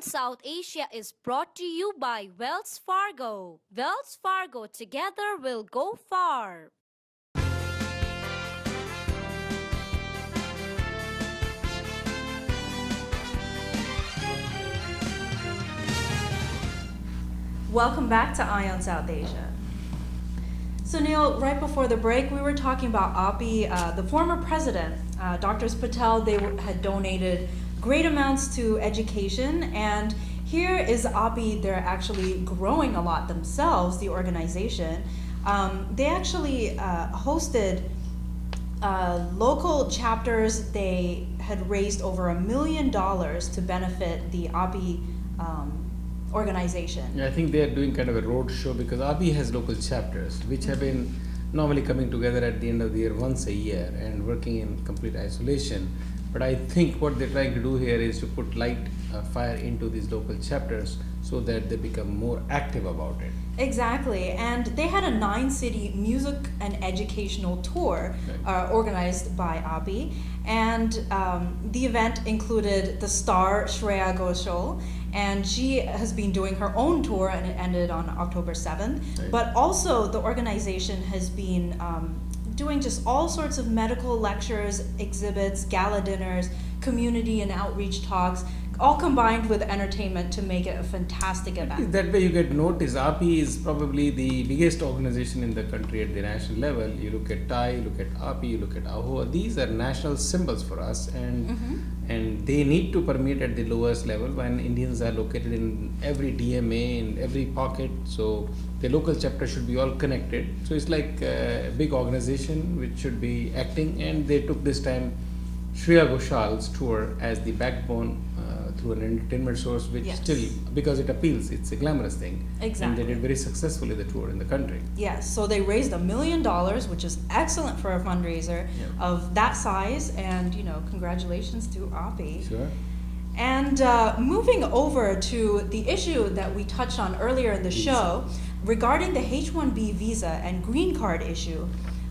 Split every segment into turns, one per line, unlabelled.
South Asia is brought to you by Wells Fargo. Wells Fargo, together we'll go far.
Welcome back to Ion South Asia. So Neil, right before the break, we were talking about API, the former president, Dr. Patel. Had donated great amounts to education, and here is API. They're actually growing a lot themselves, the organization. They actually hosted local chapters. They had raised over $1 million to benefit the API organization.
Yeah, I think they are doing kind of a road show because API has local chapters which have been normally coming together at the end of the year once a year and working in complete isolation. But I think what they're trying to do here is to put light fire into these local chapters so that they become more active about it.
Exactly, and they had a 9-city music and educational tour organized by API, and the event included the star Shreya Ghoshal, and she has been doing her own tour, and it ended on October 7th.
Right.
But also the organization has been doing just all sorts of medical lectures, exhibits, gala dinners, community and outreach talks, all combined with entertainment to make it a fantastic event.
That way you get noticed. API is probably the biggest organization in the country at the national level. You look at TAI, you look at API, you look at AHOA. These are national symbols for us, and they need to permeate at the lowest level when Indians are located in every DMA, in every pocket. So the local chapter should be all connected. So it's like a big organization which should be acting, and they took this time Shreya Ghoshal's tour as the backbone through an entertainment source, which
Yes.
still, because it appeals, it's a glamorous thing.
Exactly.
And they did very successfully the tour in the country.
Yes, so they raised $1 million, which is excellent for a fundraiser of that size, and congratulations to API.
Sure.
And moving over to the issue that we touched on earlier in the show regarding the H-1B visa and green card issue,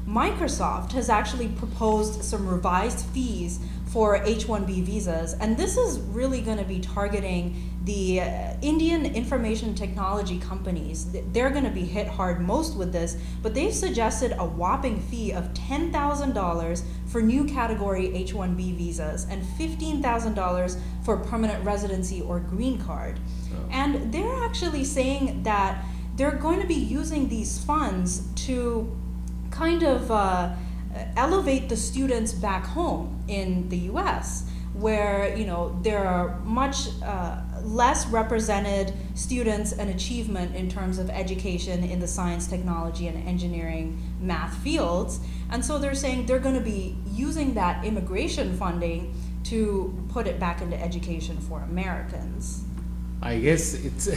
Microsoft has actually proposed some revised fees for H-1B visas, and this is really going to be targeting the Indian information technology companies. They're going to be hit hard most with this, but they've suggested a whopping fee of $10,000 for new category H-1B visas and $15,000 for permanent residency or green card.
Oh.
And they're actually saying that they're going to be using these funds to kind of elevate the students back home in the US, where there are much less represented students and achievement in terms of education in the science, technology, and engineering, math fields. And so they're saying they're going to be using that immigration funding to put it back into education for Americans.
I guess it's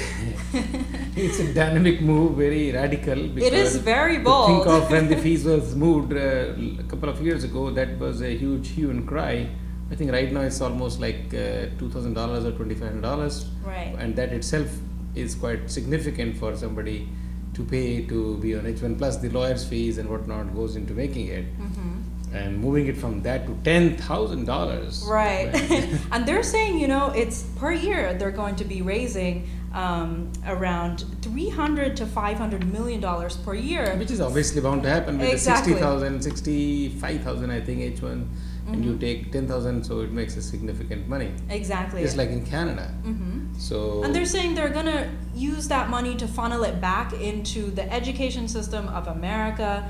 it's a dynamic move, very radical.
It is very
to
bold.
Think of when the fees was moved a couple of years ago, that was a huge hue and cry. I think right now it's almost like $2,000 or $2,500.
Right.
And that itself is quite significant for somebody to pay to be on H1, plus the lawyer's fees and whatnot goes into making it. And moving it from that to $10,000.
Right. And they're saying, it's per year they're going to be raising around $300 to $500 million per year.
Which is obviously bound to happen with
Exactly.
the 60,000, 65,000, I think, H1, and you take 10,000, so it makes a significant money.
Exactly.
Just like in Canada. So.
And they're saying they're going to use that money to funnel it back into the education system of America.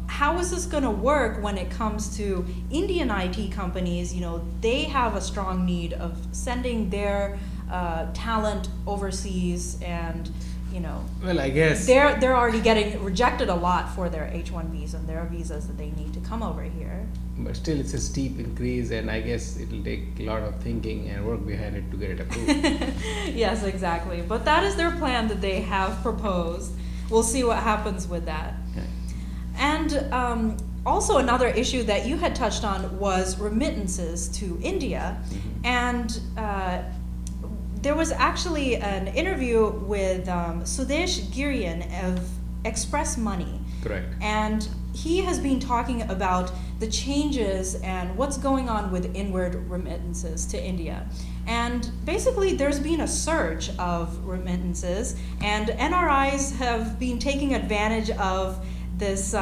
How is this going to work when it comes to Indian IT companies? They have a strong need of sending their talent overseas, and
Well, I guess.
they're already getting rejected a lot for their H-1Bs and their visas that they need to come over here.
But still, it's a steep increase, and I guess it'll take a lot of thinking and work behind it to get it approved.
Yes, exactly. But that is their plan that they have proposed. We'll see what happens with that.
Yeah.
And also another issue that you had touched on was remittances to India. And there was actually an interview with Sudesh Girian of Express Money.
Correct.
And he has been talking about the changes and what's going on with inward remittances to India. And basically, there's been a surge of remittances, and NRIs have been taking advantage of this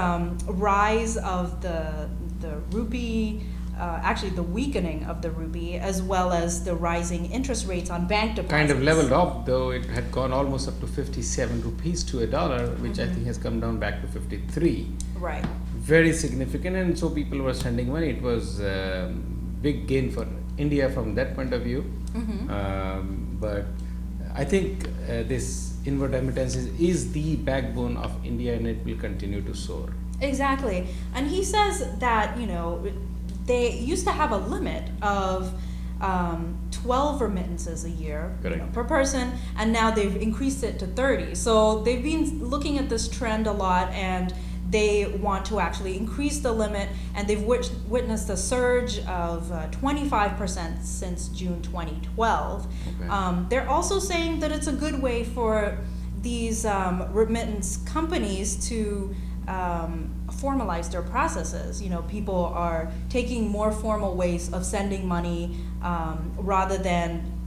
rise of the rupee, actually the weakening of the rupee, as well as the rising interest rates on bank deposits.
Kind of leveled off, though it had gone almost up to 57 rupees to a dollar, which I think has come down back to 53.
Right.
Very significant, and so people were sending money. It was big gain for India from that point of view. But I think this inward remittance is the backbone of India, and it will continue to soar.
Exactly. And he says that, you know, they used to have a limit of 12 remittances a year, you know,
Correct.
per person, and now they've increased it to 30. So they've been looking at this trend a lot, and they want to actually increase the limit, and they've witnessed a surge of 25% since June 2012.
Okay.
They're also saying that it's a good way for these remittance companies to formalize their processes. You know, people are taking more formal ways of sending money rather than,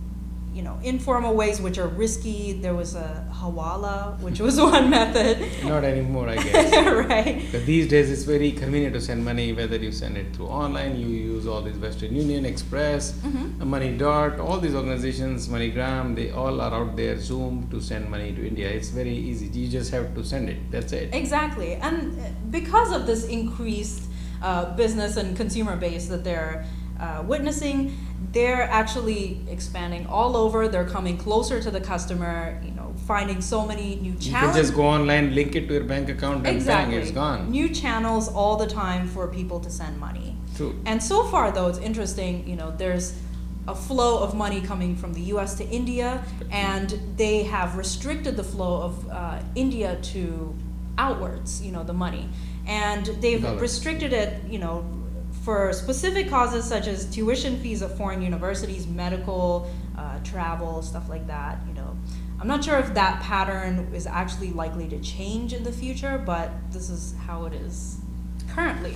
you know, informal ways which are risky. There was a hawala, which was one method.
Not anymore, I guess.
Right.
But these days it's very convenient to send money, whether you send it through online, you use all these Western Union, Express, Money Dot, all these organizations, MoneyGram, they all are out there, Zoom, to send money to India. It's very easy. You just have to send it. That's it.
Exactly. And because of this increased business and consumer base that they're witnessing, they're actually expanding all over. They're coming closer to the customer, you know, finding so many new
You can
channels.
just go online, link it to your bank account, and
Exactly.
bang, it's gone.
New channels all the time for people to send money.
True.
And so far, though, it's interesting, you know, there's a flow of money coming from the US to India, and they have restricted the flow of India to outwards, you know, the money. And they've
Dollars.
restricted it, you know, for specific causes such as tuition fees at foreign universities, medical, travel, stuff like that, you know. I'm not sure if that pattern is actually likely to change in the future, but this is how it is currently.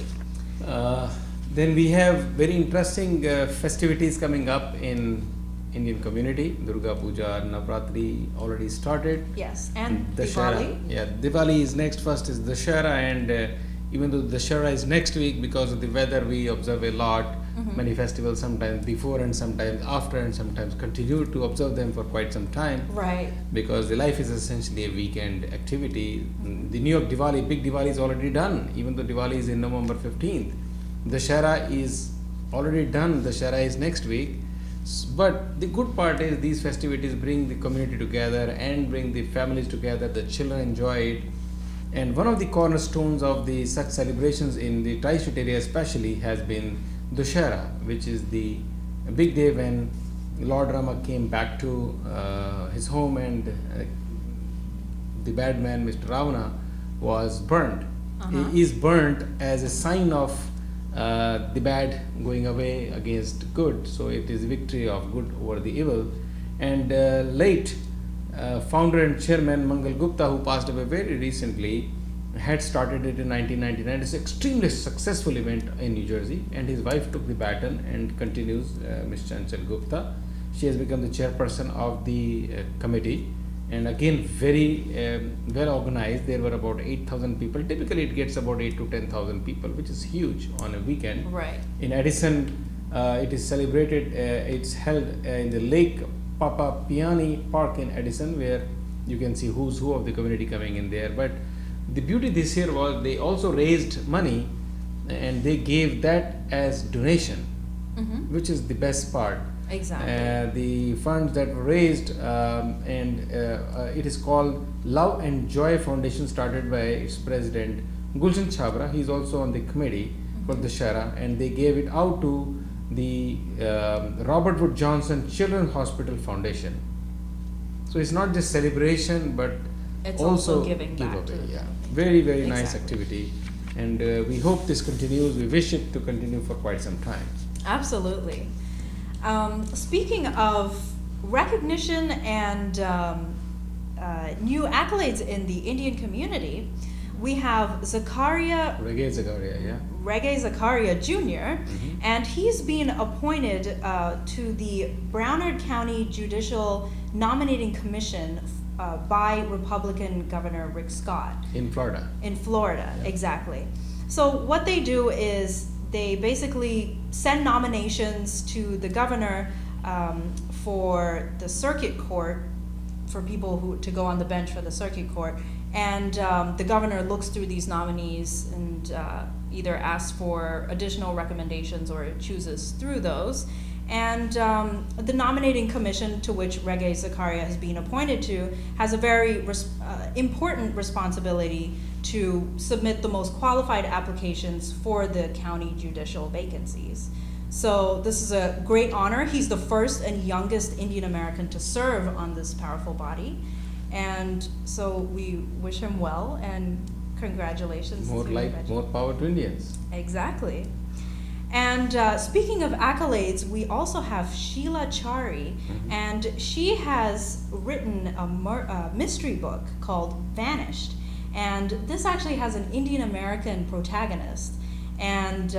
Then we have very interesting festivities coming up in Indian community. Durga Puja, Navratri already started.
Yes, and
Dashera.
Diwali.
Yeah, Diwali is next. First is Dashera, and even though Dashera is next week, because of the weather, we observe a lot. Many festivals, sometimes before and sometimes after, and sometimes continue to observe them for quite some time.
Right.
Because the life is essentially a weekend activity. The New York Diwali, big Diwali is already done, even though Diwali is in November 15th. Dashera is already done. Dashera is next week. But the good part is these festivities bring the community together and bring the families together. The children enjoy it. And one of the cornerstones of the such celebrations in the Tri-State area especially has been Dussehra, which is the big day when Lord Rama came back to his home, and the bad man, Mr. Ravana, was burnt. He is burnt as a sign of the bad going away against good. So it is victory of good over the evil. And late founder and chairman Mangal Gupta, who passed away very recently, had started it in 1999. It's an extremely successful event in New Jersey, and his wife took the baton and continues, Ms. Chanchal Gupta. She has become the chairperson of the committee, and again very well organized. There were about 8,000 people. Typically it gets about 8 to 10,000 people, which is huge on a weekend.
Right.
In Edison, it is celebrated, it's held in the Lake Papa Piani Park in Edison, where you can see who's who of the community coming in there. But the beauty this year was they also raised money, and they gave that as donation, which is the best part.
Exactly.
The funds that were raised, and it is called Love and Joy Foundation, started by its president Gulshan Chabra. He's also on the committee for Dussehra, and they gave it out to the Robert Wood Johnson Children's Hospital Foundation. So it's not just celebration, but
It's also giving back
giveaway.
to the
Yeah,
community.
very very nice
Exactly.
activity, and we hope this continues. We wish it to continue for quite some time.
Absolutely. Speaking of recognition and new accolades in the Indian community, we have Zakaria
Reggae Zakaria, yeah.
Reggae Zakaria Jr., and he's been appointed to the Brownard County Judicial Nominating Commission by Republican Governor Rick Scott.
In Florida.
In Florida, exactly. So what they do is they basically send nominations to the governor for the circuit court, for people who to go on the bench for the circuit court, and the governor looks through these nominees and either asks for additional recommendations or chooses through those. And the nominating commission to which Reggae Zakaria has been appointed to has a very important responsibility to submit the most qualified applications for the county judicial vacancies. So this is a great honor. He's the first and youngest Indian American to serve on this powerful body. And so we wish him well and congratulations.
More power to Indians.
Exactly. And speaking of accolades, we also have Sheila Chari, and she has written a mystery book called Vanished. And this actually has an Indian American protagonist. And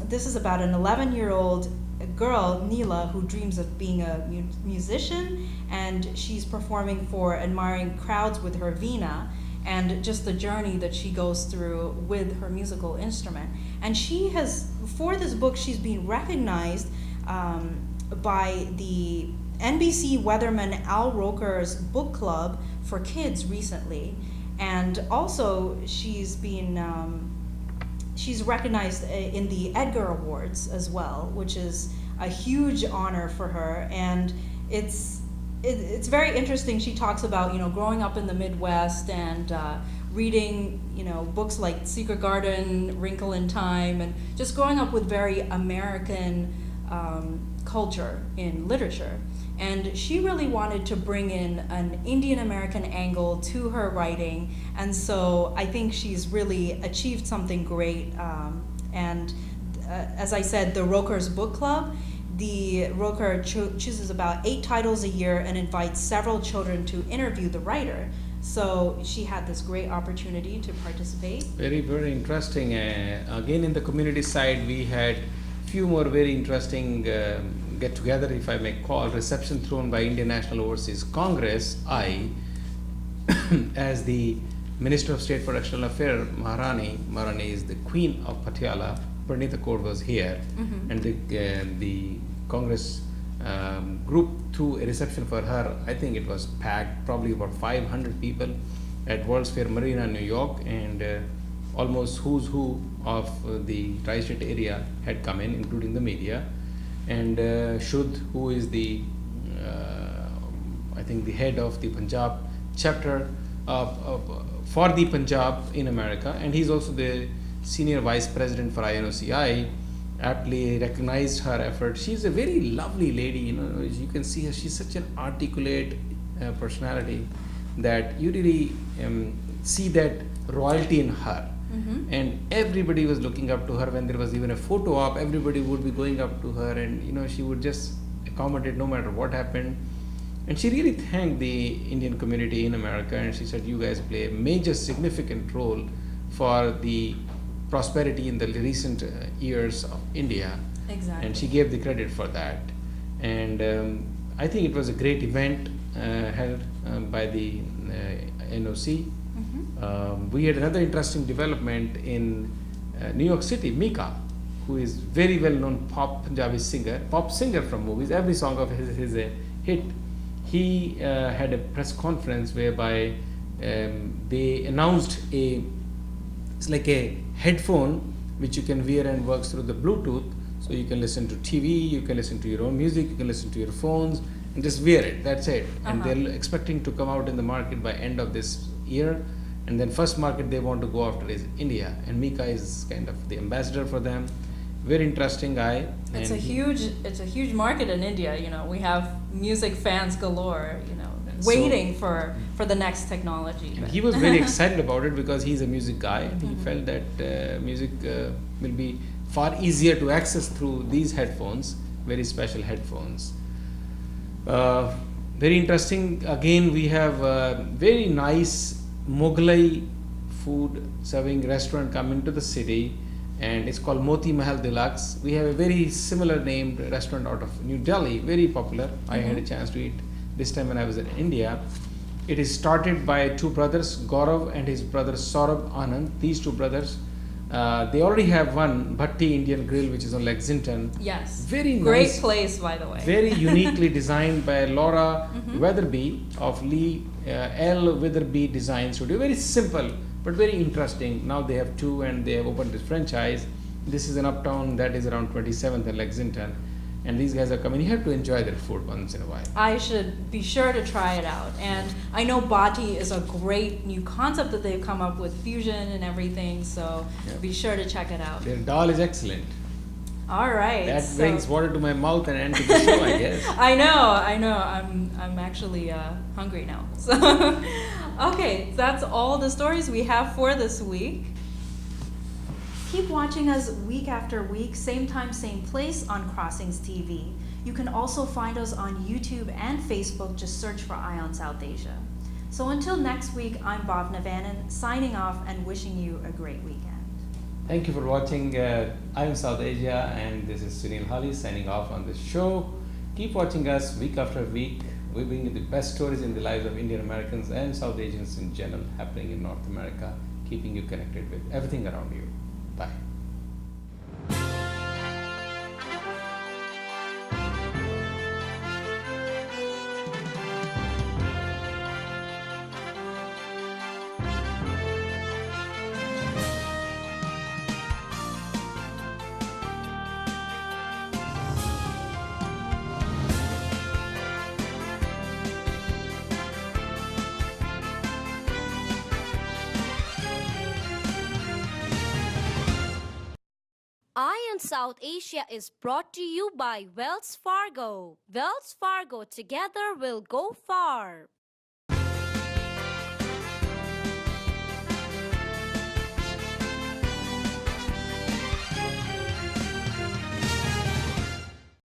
this is about an 11-year-old girl, Neela, who dreams of being a musician, and she's performing for admiring crowds with her veena, and just the journey that she goes through with her musical instrument. And she has, for this book, she's been recognized by the NBC weatherman Al Roker's book club for kids recently. And also she's been, she's recognized in the Edgar Awards as well, which is a huge honor for her. And it's very interesting. She talks about, growing up in the Midwest and reading, books like Secret Garden, Wrinkle in Time, and just growing up with very American culture in literature. And she really wanted to bring in an Indian American angle to her writing, and so I think she's really achieved something great. And as I said, the Roker's Book Club, the Roker chooses about 8 titles a year and invites several children to interview the writer. So she had this great opportunity to participate.
Very, very interesting. Again, in the community side, we had few more very interesting get-together, if I may call, reception thrown by Indian National Overseas Congress. I, as the Minister of State for External Affairs, Maharani is the Queen of Patiala. Pranita Kaur was here, and the Congress group threw a reception for her. I think it was packed, probably about 500 people at World's Fair Marina, New York, and almost who's who of the tri-state area had come in, including the media. And Shudh, who is the, I think the head of the Punjab chapter for the Punjab in America, and he's also the senior vice president for INOCI, aptly recognized her effort. She's a very lovely lady, you can see her, she's such an articulate personality that you really see that royalty in her. And everybody was looking up to her. When there was even a photo op, everybody would be going up to her, and she would just accommodate no matter what happened. And she really thanked the Indian community in America, and she said, you guys play a major significant role for the prosperity in the recent years of India.
Exactly.
And she gave the credit for that. And I think it was a great event held by the NOC. We had another interesting development in New York City. Mika, who is very well known Punjabi singer, pop singer from movies, every song of his is a hit. He had a press conference whereby they announced it's like a headphone which you can wear and works through the Bluetooth, so you can listen to TV, you can listen to your own music, you can listen to your phones, and just wear it, that's it. And they're expecting to come out in the market by end of this year. And then first market they want to go after is India, and Mika is kind of the ambassador for them. Very interesting guy.
It's a huge market in India. We have music fans galore. Waiting for the next technology.
And he was very excited about it because he's a music guy, and he felt that music will be far easier to access through these headphones, very special headphones. Very interesting. Again, we have very nice Mughlai food serving restaurant come into the city, and it's called Moti Mahal Deluxe. We have a very similar named restaurant out of New Delhi, very popular. I had a chance to eat this time when I was in India. It is started by two brothers, Gaurav and his brother Saurabh Anand. These two brothers, they already have one Bhatti Indian Grill, which is on Lexington.
Yes.
Very
Great
nice,
place, by the way.
very uniquely designed by Laura Weatherby of Lee L. Weatherby Design Studio. Very simple but very interesting. Now they have two and they have opened this franchise. This is in Uptown, that is around 27th and Lexington. And these guys are coming. You have to enjoy their food once in a while.
I should be sure to try it out. And I know Bhatti is a great new concept that they've come up with, fusion and everything, so
Yeah.
be sure to check it out.
Their dal is excellent.
All right.
That
so-
brings water to my mouth and end to the show, I guess.
I know. I'm actually hungry now. So, okay, that's all the stories we have for this week. Keep watching us week after week, same time, same place on Crossings TV. You can also find us on YouTube and Facebook. Just search for Ion South Asia. So until next week, I'm Bhavna Vanan, signing off and wishing you a great weekend.
Thank you for watching I'm South Asia, and this is Sunil Hali signing off on this show. Keep watching us week after week. We bring you the best stories in the lives of Indian Americans and South Asians in general happening in North America, keeping you connected with everything around you. Bye.
Ion South Asia is brought to you by Wells Fargo. Wells Fargo, together we'll go far.